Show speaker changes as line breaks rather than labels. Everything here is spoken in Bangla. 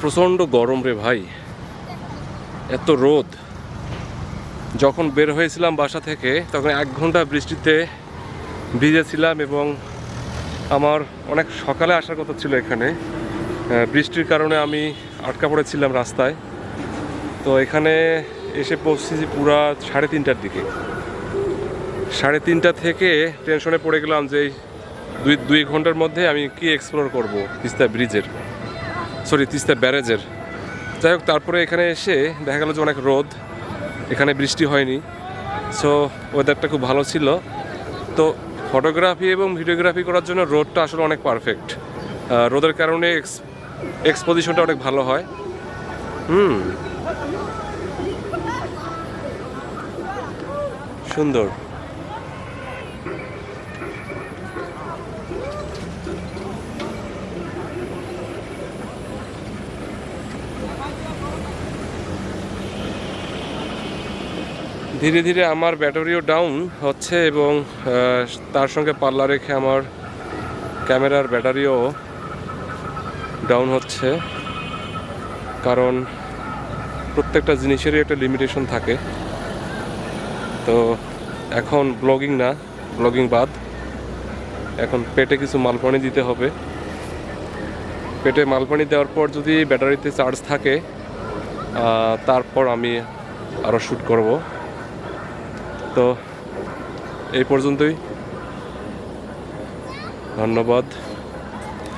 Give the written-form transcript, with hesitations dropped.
প্রচণ্ড গরম রে ভাই, এত রোদ। যখন বের হয়েছিলাম বাসা থেকে তখন 1 ঘন্টা বৃষ্টিতে ভিজেছিলাম এবং আমার অনেক সকালে আসার কথা ছিল এখানে। বৃষ্টির কারণে আমি আটকা পড়েছিলাম রাস্তায়। তো এখানে এসে পৌঁছেছি পুরা 3:30টার দিকে। 3:30 থেকে টেনশনে পড়ে গেলাম যে 2 ঘন্টার মধ্যে আমি কি এক্সপ্লোর করব তিস্তা তিস্তা ব্যারেজের। যাই হোক, তারপরে এখানে এসে দেখা গেল যে অনেক রোদ, এখানে বৃষ্টি হয়নি। সো ওয়েদারটা খুব ভালো ছিল। তো ফটোগ্রাফি এবং ভিডিওগ্রাফি করার জন্য রোদটা আসলে অনেক পারফেক্ট। রোদের কারণে এক্সপোজিশনটা অনেক ভালো হয়। সুন্দর। ধীরে ধীরে আমার ব্যাটারিও ডাউন হচ্ছে এবং তার সঙ্গে পাল্লা রেখে আমার ক্যামেরার ব্যাটারিও ডাউন হচ্ছে, কারণ প্রত্যেকটা জিনিসেরই একটা লিমিটেশন থাকে। তো এখন ব্লগিং বাদ, এখন পেটে কিছু মালপানি দিতে হবে। পেটে মালপানি দেওয়ার পর যদি ব্যাটারিতে চার্জ থাকে তারপর আমি আরও শ্যুট করব। তো এই পর্যন্তই, ধন্যবাদ।